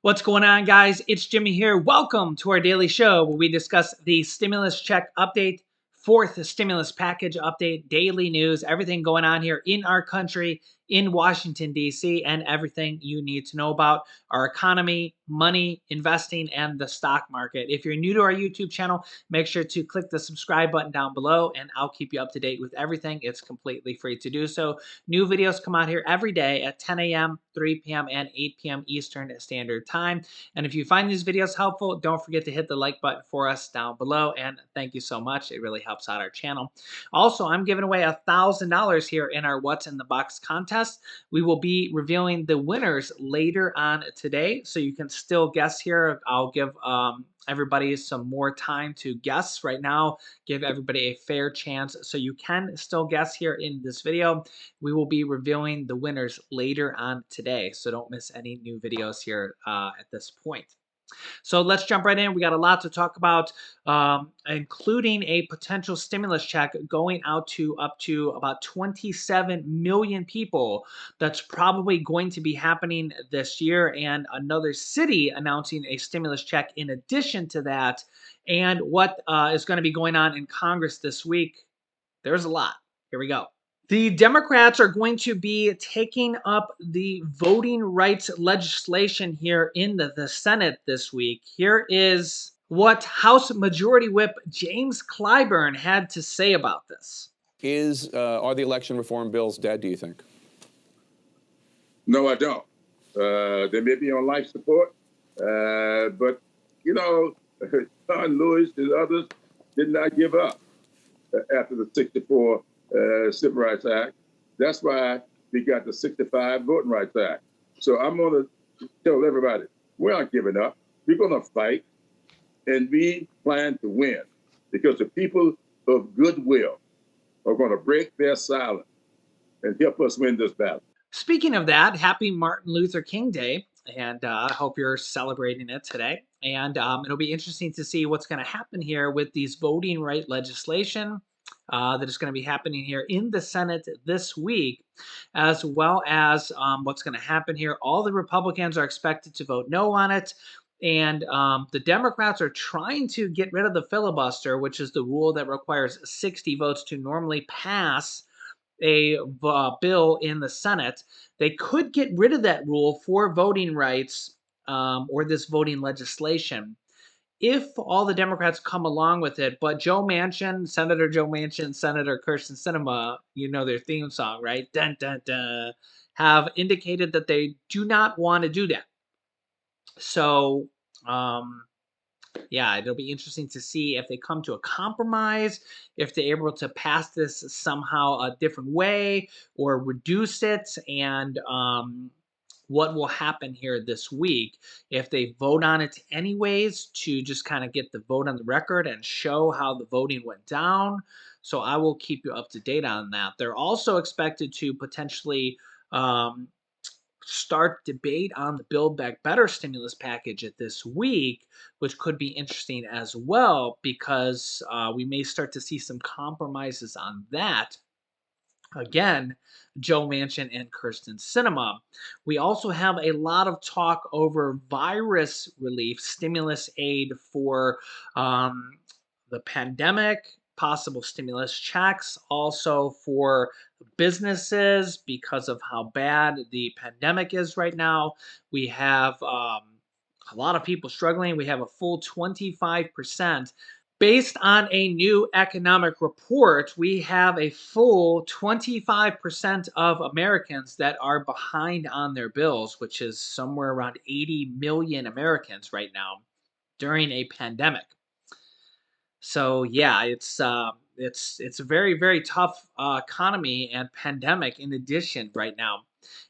What's going on, guys? It's Jimmy here. Welcome to our daily show where we discuss the stimulus check update, fourth stimulus package update, daily news, everything going on here in our country, in Washington, D.C., and everything you need to know about our economy, money, investing, and the stock market. If you're new to our YouTube channel, make sure to click the subscribe button down below, and I'll keep you up to date with everything. It's completely free to do so. New videos come out here every day at 10 a.m., 3 p.m., and 8 p.m. Eastern Standard Time. And if you find these videos helpful, don't forget to hit the like button for us down below. And thank you so much. It really helps out our channel. Also, I'm giving away $1,000 here in our What's in the Box contest. We will be revealing the winners later on today, so you can still guess here. I'll give everybody some more time to guess right now, give everybody a fair chance, so you can still guess here in this video. We will be revealing the winners later on today, so don't miss any new videos here at this point. So let's jump right in. We got a lot to talk about, including a potential stimulus check going out to up to about 27 million people. That's probably going to be happening this year, and another city announcing a stimulus check in addition to that. And what is going to be going on in Congress this week? There's a lot. Here we go. The Democrats are going to be taking up the voting rights legislation here in the Senate this week. Here is what House Majority Whip James Clyburn had to say about this. Are the election reform bills dead, do you think? No, I don't. They may be on life support, but, you know, John Lewis and others did not give up after the 64 Civil Rights Act. That's why we got the 65 Voting Rights Act. So I'm going to tell everybody, we aren't giving up. We're going to fight, and we plan to win because the people of goodwill are going to break their silence and help us win this battle. Speaking of that, happy Martin Luther King Day, and I hope you're celebrating it today. And it'll be interesting to see what's going to happen here with these voting right legislation that is going to be happening here in the Senate this week, as well as what's going to happen here. All the Republicans are expected to vote no on it. And the Democrats are trying to get rid of the filibuster, which is the rule that requires 60 votes to normally pass a bill in the Senate. They could get rid of that rule for voting rights or this voting legislation if all the Democrats come along with it. But Senator Joe Manchin, Senator Kyrsten Sinema, you know their theme song, right? Dun, dun, dun, have indicated that they do not want to do that. So, yeah, it'll be interesting to see if they come to a compromise, if they're able to pass this somehow a different way or reduce it, and what will happen here this week if they vote on it anyways to just kind of get the vote on the record and show how the voting went down. So I will keep you up to date on that. They're also expected to potentially start debate on the Build Back Better stimulus package this week, which could be interesting as well because we may start to see some compromises on that. Again, Joe Manchin and Kyrsten Sinema. We also have a lot of talk over virus relief, stimulus aid for the pandemic, possible stimulus checks, also for businesses because of how bad the pandemic is right now. We have a lot of people struggling. We have a full 25%. Based on a new economic report, we have a full 25% of Americans that are behind on their bills, which is somewhere around 80 million Americans right now during a pandemic. So yeah, it's a very, very tough economy and pandemic in addition right now.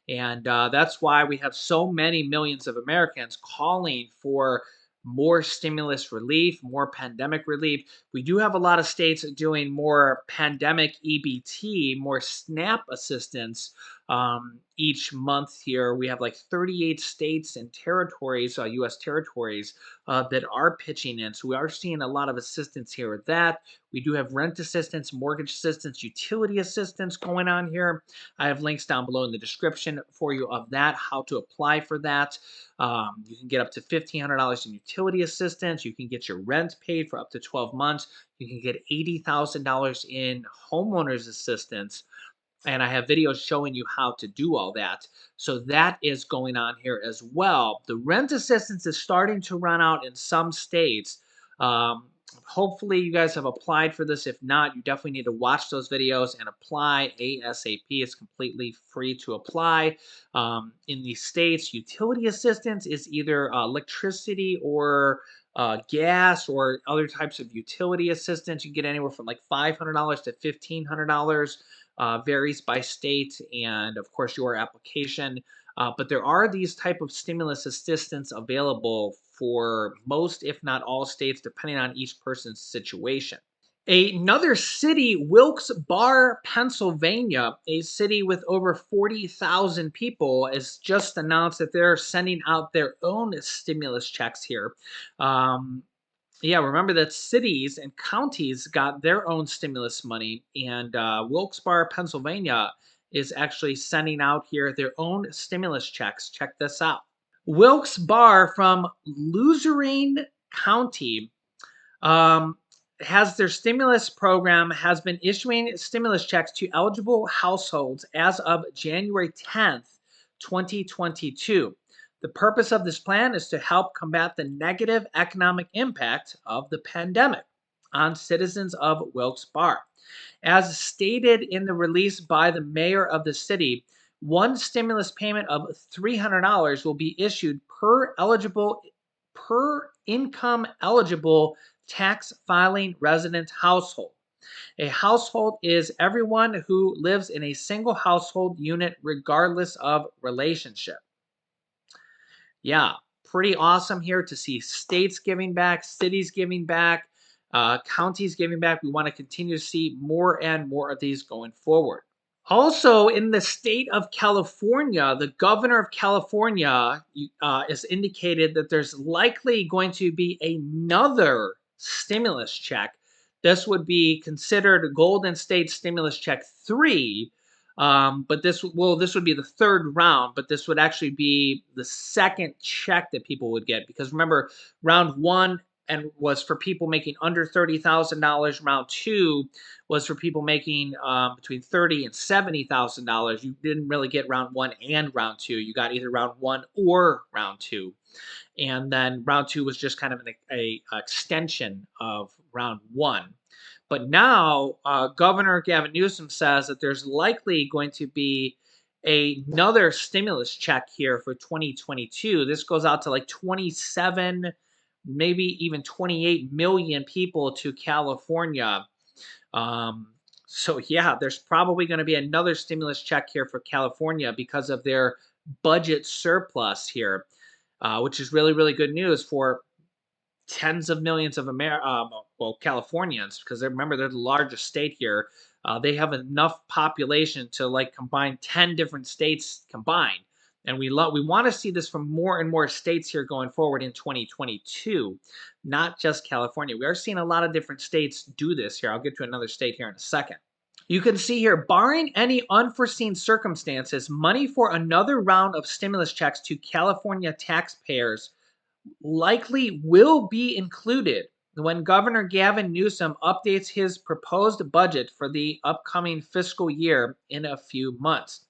And that's why we have so many millions of Americans calling for more stimulus relief, more pandemic relief. We do have a lot of states doing more pandemic EBT, more SNAP assistance each month here. We have like 38 states and territories, U.S. territories, that are pitching in. So we are seeing a lot of assistance here with that. We do have rent assistance, mortgage assistance, utility assistance going on here. I have links down below in the description for you of that, how to apply for that. You can get up to $1,500 in utility assistance. You can get your rent paid for up to 12 months. You can get $80,000 in homeowners assistance. And I have videos showing you how to do all that. So that is going on here as well. The rent assistance is starting to run out in some states. Hopefully you guys have applied for this. If not, you definitely need to watch those videos and apply ASAP. It's completely free to apply. In these states, utility assistance is either electricity or gas or other types of utility assistance. You get anywhere from like $500 to $1,500. Varies by state and of course your application. But there are these type of stimulus assistance available for most, if not all states, depending on each person's situation. Another city, Wilkes-Barre, Pennsylvania, a city with over 40,000 people, has just announced that they're sending out their own stimulus checks here. Yeah, remember that cities and counties got their own stimulus money, and Wilkes-Barre, Pennsylvania is actually sending out here their own stimulus checks. Check this out. Wilkes-Barre from Luzerne County has their stimulus program has been issuing stimulus checks to eligible households as of January 10th, 2022. The purpose of this plan is to help combat the negative economic impact of the pandemic on citizens of Wilkes-Barre. As stated in the release by the mayor of the city, one stimulus payment of $300 will be issued per income eligible tax filing resident household. A household is everyone who lives in a single household unit regardless of relationship. Yeah, pretty awesome here to see states giving back, cities giving back, counties giving back. We want to continue to see more and more of these going forward. Also, in the state of California, the governor of California has indicated that there's likely going to be another stimulus check. This would be considered Golden State Stimulus Check 3, but this would be the third round, but this would actually be the second check that people would get, because remember, round one and was for people making under $30,000. Round two was for people making between $30,000 and $70,000. You didn't really get round one and round two. You got either round one or round two. And then round two was just kind of an extension of round one. But now Governor Gavin Newsom says that there's likely going to be another stimulus check here for 2022. This goes out to like 27, maybe even 28 million people to California. So yeah, there's probably going to be another stimulus check here for California because of their budget surplus here, which is really, really good news for tens of millions of Californians, because remember, they're the largest state here. They have enough population to like combine 10 different states combined. And we want to see this from more and more states here going forward in 2022, not just California. We are seeing a lot of different states do this here. I'll get to another state here in a second. You can see here, barring any unforeseen circumstances, money for another round of stimulus checks to California taxpayers likely will be included when Governor Gavin Newsom updates his proposed budget for the upcoming fiscal year in a few months.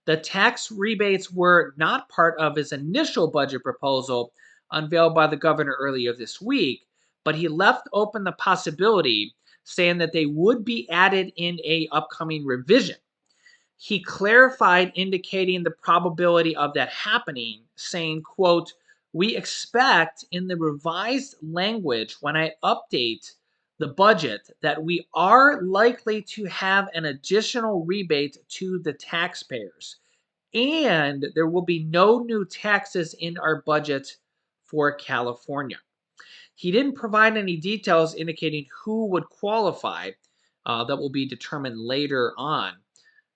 The tax rebates were not part of his initial budget proposal unveiled by the governor earlier this week, but he left open the possibility, saying that they would be added in a upcoming revision. He clarified, indicating the probability of that happening, saying, quote, "We expect in the revised language when I update the budget that we are likely to have an additional rebate to the taxpayers, and there will be no new taxes in our budget for California." He didn't provide any details indicating who would qualify. That will be determined later on.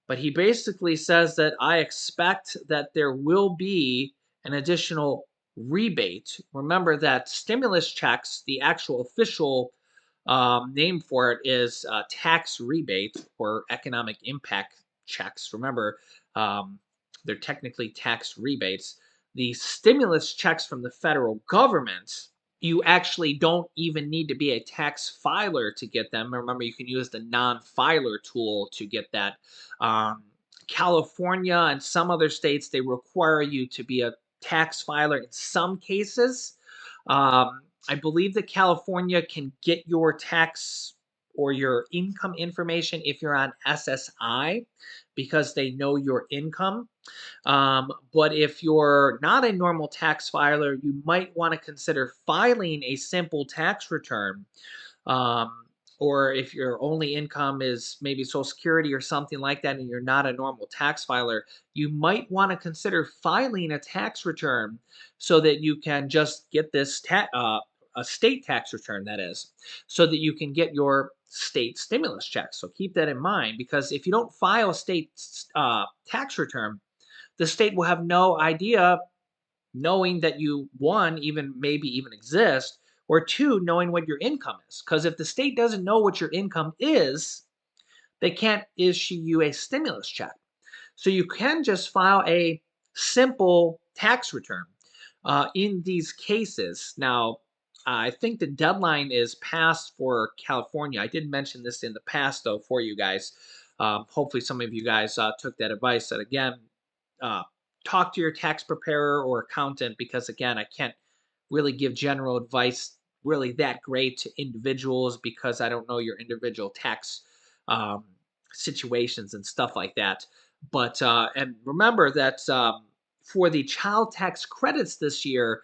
But he basically says that I expect that there will be an additional rebate. Remember that stimulus checks, the actual official name for it is tax rebate or economic impact checks. Remember, um, they're technically tax rebates. The stimulus checks from the federal government, you actually don't even need to be a tax filer to get them. Remember, you can use the non-filer tool to get that. um, California and some other states, they require you to be a tax filer in some cases. I believe that California can get your tax or your income information if you're on SSI because they know your income. But if you're not a normal tax filer, you might want to consider filing a simple tax return. um, or if your only income is maybe Social Security or something like that, and you're not a normal tax filer, you might want to consider filing a tax return so that you can just get this a state tax return, that is, so that you can get your state stimulus check. So keep that in mind, because if you don't file a state tax return, the state will have no idea, knowing that you, one, even maybe even exist, or two, knowing what your income is. Because if the state doesn't know what your income is, they can't issue you a stimulus check. So you can just file a simple tax return in these cases. Now, I think the deadline is passed for California. I did mention this in the past, though, for you guys. Hopefully, some of you guys took that advice. And again, uh, talk to your tax preparer or accountant, because, again, I can't really give general advice really that great to individuals because I don't know your individual tax um, situations and stuff like that. But and remember that for the child tax credits this year,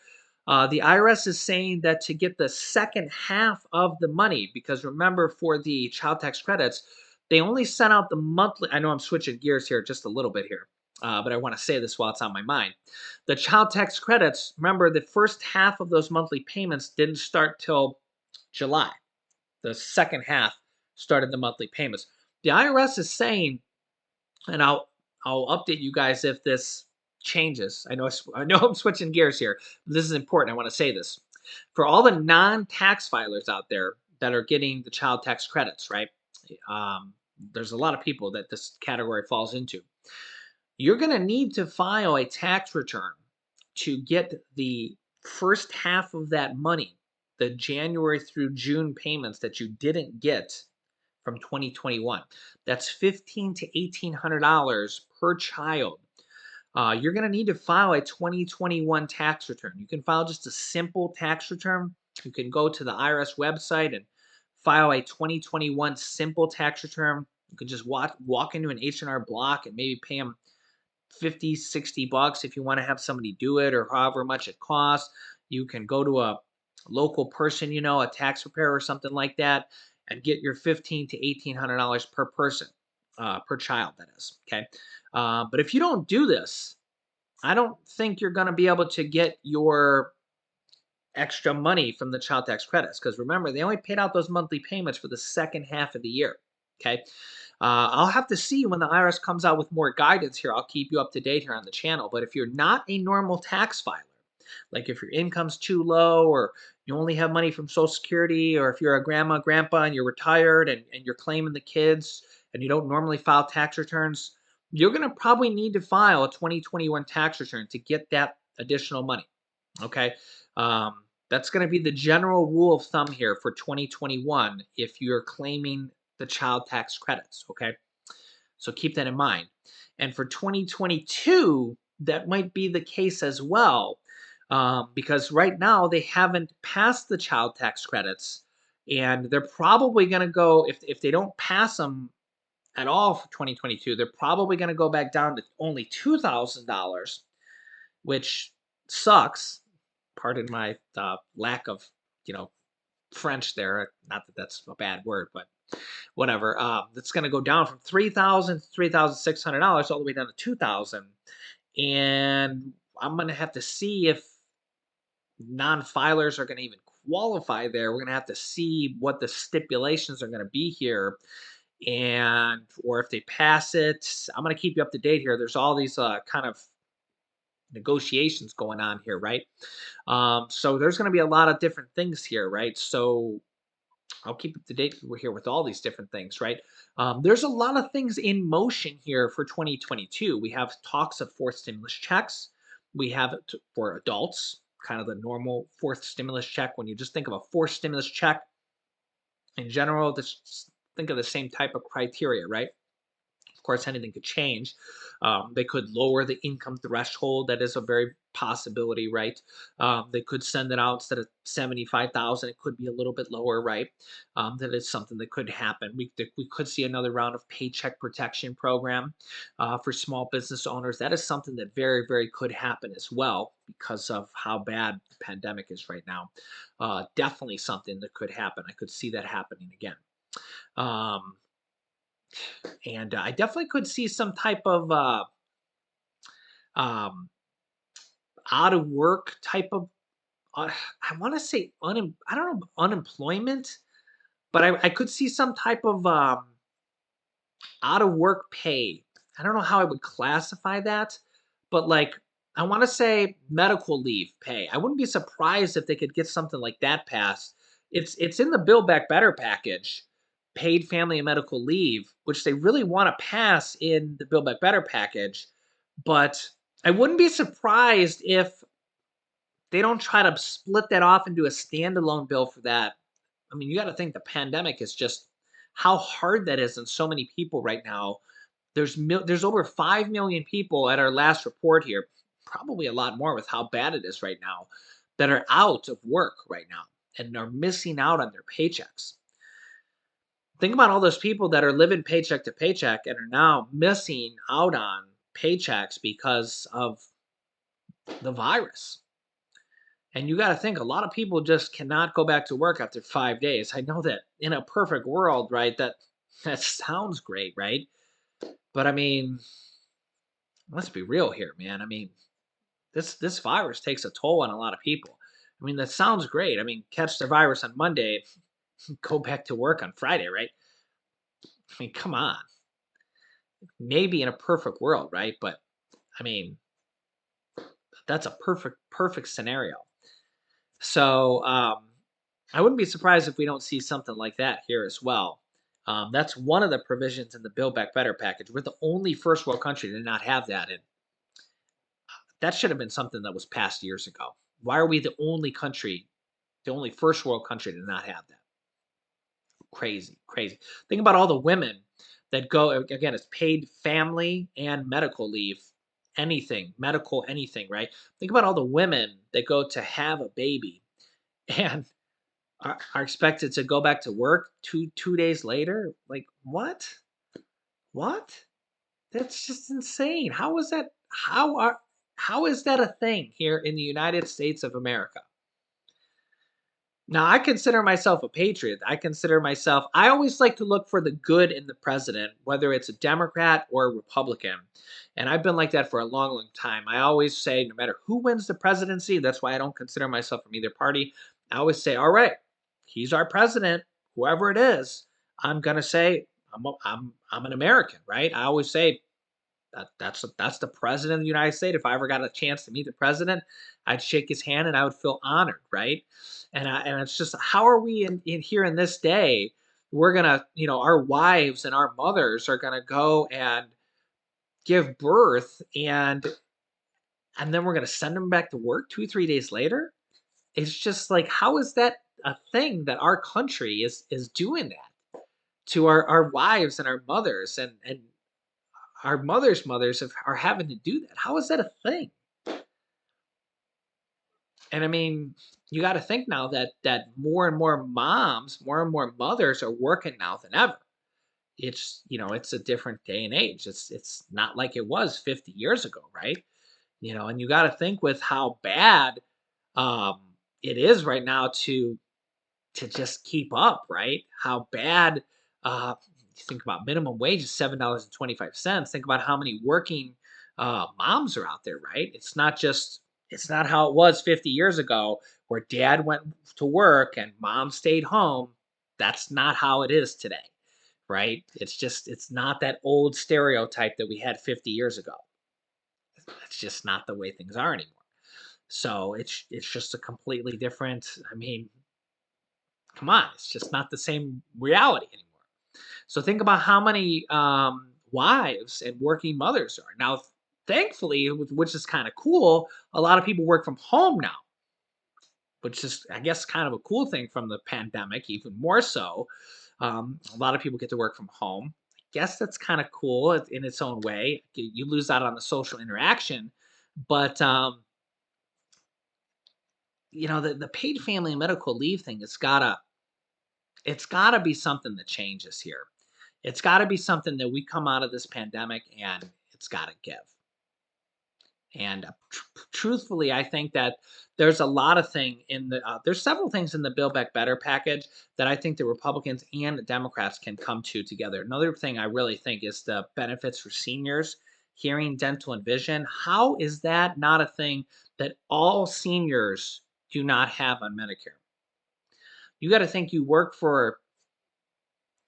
the IRS is saying that to get the second half of the money, because remember, for the child tax credits, they only sent out the monthly. I know I'm switching gears here just a little bit here, but I want to say this while it's on my mind. The child tax credits, remember, the first half of those monthly payments didn't start till July. The second half started the monthly payments. The IRS is saying, and I'll update you guys if this changes. I know I'm switching gears here. But this is important. I want to say this for all the non-tax filers out there that are getting the child tax credits. Right? Um, there's a lot of people that this category falls into. You're going to need to file a tax return to get the first half of that money, the January through June payments that you didn't get from 2021. That's $1,500 to $1,800 per child. You're going to need to file a 2021 tax return. You can file just a simple tax return. You can go to the IRS website and file a 2021 simple tax return. You can just walk into an H&R Block and maybe pay them 50, 60 bucks if you want to have somebody do it, or however much it costs. You can go to a local person, a tax preparer or something like that, and get your $1,500 to $1,800 per person, per child, that is. Okay. But if you don't do this, I don't think you're going to be able to get your extra money from the child tax credits, because remember, they only paid out those monthly payments for the second half of the year. Okay. I'll have to see when the IRS comes out with more guidance here. I'll keep you up to date here on the channel. But if you're not a normal tax filer, like if your income's too low, or you only have money from Social Security, or if you're a grandma, grandpa, and you're retired and you're claiming the kids and you don't normally file tax returns, you're going to probably need to file a 2021 tax return to get that additional money. Okay. That's going to be the general rule of thumb here for 2021 if you're claiming the child tax credits. Okay. So keep that in mind. And for 2022, that might be the case as well, because right now they haven't passed the child tax credits. And they're probably going to go, if they don't pass them at all for 2022, they're probably going to go back down to only $2,000, which sucks. Pardon my lack of, you know, French there. Not that that's a bad word, but whatever. That's going to go down from $3,000 to $3,600 all the way down to $2,000, and I'm going to have to see if non-filers are going to even qualify there. We're going to have to see what the stipulations are going to be here and or if they pass it, I'm going to keep you up to date here. There's all these kind of negotiations going on here, right? So there's going to be a lot of different things here, right? So I'll keep up to date here with all these different things, right? There's a lot of things in motion here for 2022. We have talks of fourth stimulus checks. We have it for adults, kind of the normal fourth stimulus check. When you just think of a fourth stimulus check in general, just think of the same type of criteria, right? Of course, anything could change. They could lower the income threshold. That is a very possibility, right? They could send it out instead of 75,000. It could be a little bit lower, right? That is something that could happen. We could see another round of paycheck protection program for small business owners. That is something that very, very could happen as well because of how bad the pandemic is right now. Definitely something that could happen. I could see that happening again. Um, and I definitely could see some type of um, out of work type of. I want to say I don't know unemployment, but I could see some type of out of work pay. I don't know how I would classify that, but like I want to say medical leave pay. I wouldn't be surprised if they could get something like that passed. It's in the Build Back Better package, paid family and medical leave, which they really want to pass in the Build Back Better package. But I wouldn't be surprised if they don't try to split that off into a standalone bill for that. I mean, you got to think the pandemic is just how hard that is on so many people right now. There's over 5 million people at our last report here, probably a lot more with how bad it is right now, that are out of work right now and are missing out on their paychecks. Think about all those people that are living paycheck to paycheck and are now missing out on paychecks because of the virus. And you got to think a lot of people just cannot go back to work after 5 days. I know that in a perfect world, right? That sounds great, right? But I mean, let's be real here, man. I mean, this virus takes a toll on a lot of people. I mean, that sounds great. I mean, catch the virus on Monday, go back to work on Friday, right? I mean, come on. Maybe in a perfect world, right? But I mean, that's a perfect scenario. So I wouldn't be surprised if we don't see something like that here as well. That's one of the provisions in the Build Back Better package. We're the only first world country to not have that, and that should have been something that was passed years ago. Why are we the only country, the only first world country to not have that? Crazy, crazy. Think about all the women that go, again, it's paid family and medical leave, anything, medical, anything, right? Think about all the women that go to have a baby and are expected to go back to work two days later. Like, what? What? That's just insane. How is that? How is that a thing here in the United States of America? Now, I consider myself a patriot. I always like to look for the good in the president, whether it's a Democrat or a Republican. And I've been like that for a long, long time. I always say, no matter who wins the presidency, that's why I don't consider myself from either party. I always say, all right, he's our president, whoever it is. I'm going to say, I'm an American, right? I always say, that's the president of the United States. If I ever got a chance to meet the president, I'd shake his hand and I would feel honored, right? And it's just how are we in here in this day? We're gonna, our wives and our mothers are gonna go and give birth, and then we're gonna send them back to work 2 3 days later. It's just like how is that a thing that our country is doing that to our wives and our mothers and our mothers are having to do that. How is that a thing? And I mean, you got to think now that more and more moms, more and more mothers are working now than ever. It's a different day and age. It's not like it was 50 years ago, right? And you got to think with how bad um, it is right now to just keep up, right? How bad you think about minimum wage is $7.25. Think about how many working moms are out there, right? It's not how it was 50 years ago where dad went to work and mom stayed home. That's not how it is today, right? It's not that old stereotype that we had 50 years ago. It's just not the way things are anymore. So it's just a completely different. I mean, come on, it's just not the same reality anymore. So think about how many wives and working mothers are now. Thankfully, which is kind of cool, a lot of people work from home now, which is, I guess, kind of a cool thing from the pandemic, even more so. A lot of people get to work from home. I guess that's kind of cool in its own way. You lose out on the social interaction, but the paid family and medical leave thing, it's gotta be something that changes here. It's gotta be something that we come out of this pandemic and it's gotta give. And truthfully, I think that there's a lot of there's several things in the Build Back Better package that I think the Republicans and the Democrats can come to together. Another thing I really think is the benefits for seniors, hearing, dental, and vision. How is that not a thing that all seniors do not have on Medicare? You got to think you work for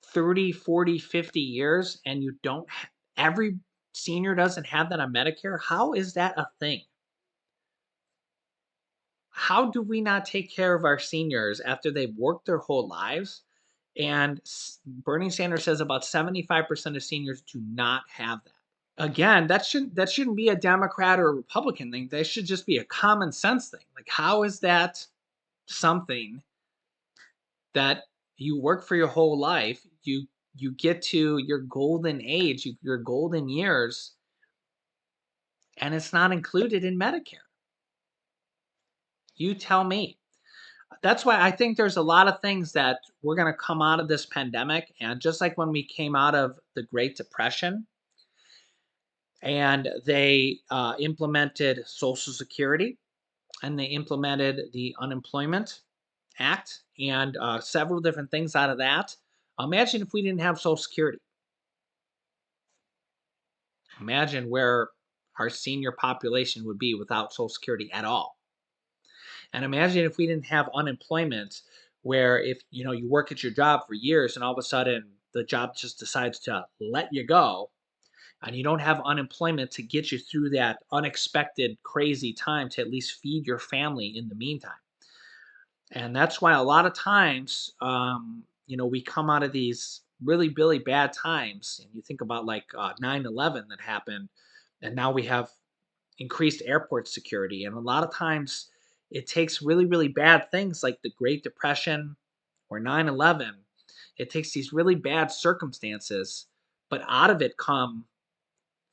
30, 40, 50 years and you don't every senior doesn't have that on Medicare. How is that a thing? How do we not take care of our seniors after they've worked their whole lives? And Bernie Sanders says about 75% of seniors do not have that. Again, that shouldn't be a Democrat or a Republican thing. That should just be a common sense thing. Like, how is that something that you work for your whole life, you get to your golden age, your golden years, and it's not included in Medicare? You tell me. That's why I think there's a lot of things that we're going to come out of this pandemic, and just like when we came out of the Great Depression and they implemented Social Security and they implemented the Unemployment Act and several different things out of that. Imagine if we didn't have Social Security. Imagine where our senior population would be without Social Security at all. And imagine if we didn't have unemployment, where if you work at your job for years and all of a sudden the job just decides to let you go and you don't have unemployment to get you through that unexpected crazy time to at least feed your family in the meantime. And that's why a lot of times, we come out of these really, really bad times. And you think about like 9/11 that happened, and now we have increased airport security. And a lot of times it takes really, really bad things like the Great Depression or 9/11. It takes these really bad circumstances, but out of it come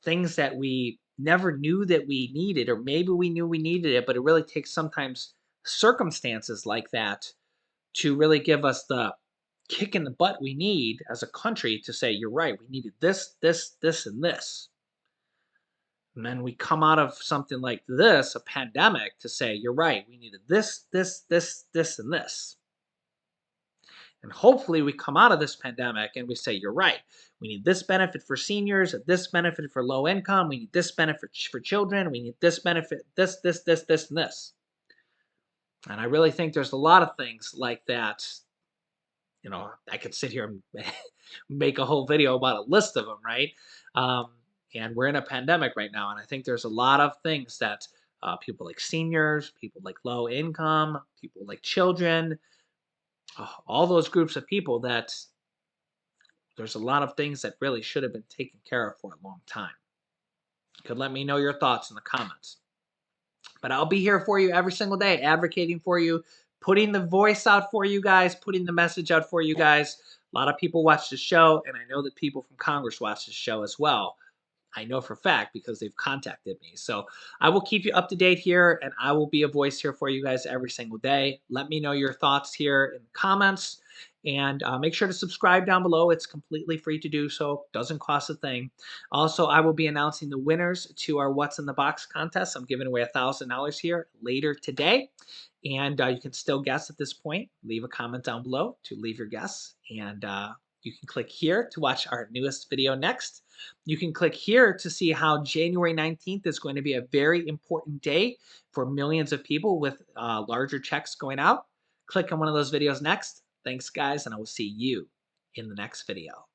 things that we never knew that we needed, or maybe we knew we needed it, but it really takes sometimes circumstances like that to really give us the kick in the butt we need as a country to say, you're right, we needed this, this, this, and this. And then we come out of something like this, a pandemic, to say, you're right, we needed this, this, this, this, and this. And hopefully we come out of this pandemic and we say, you're right, we need this benefit for seniors, this benefit for low income, we need this benefit for children, we need this benefit, this, and this. And I really think there's a lot of things like that. I could sit here and make a whole video about a list of them, right? Um, and we're in a pandemic right now, and I think there's a lot of things that people like seniors, people like low income, people like children, all those groups of people that there's a lot of things that really should have been taken care of for a long time. You could let me know your thoughts in the comments. But I'll be here for you every single day, advocating for you, putting the voice out for you guys, putting the message out for you guys. A lot of people watch the show, and I know that people from Congress watch the show as well. I know for a fact because they've contacted me. So I will keep you up to date here, and I will be a voice here for you guys every single day. Let me know your thoughts here in the comments, and make sure to subscribe down below. It's completely free to do so. Doesn't cost a thing. Also, I will be announcing the winners to our What's in the Box contest. I'm giving away $1,000 here later today. And you can still guess at this point. Leave a comment down below to leave your guess. And you can click here to watch our newest video next. You can click here to see how January 19th is going to be a very important day for millions of people with larger checks going out. Click on one of those videos next. Thanks, guys, and I will see you in the next video.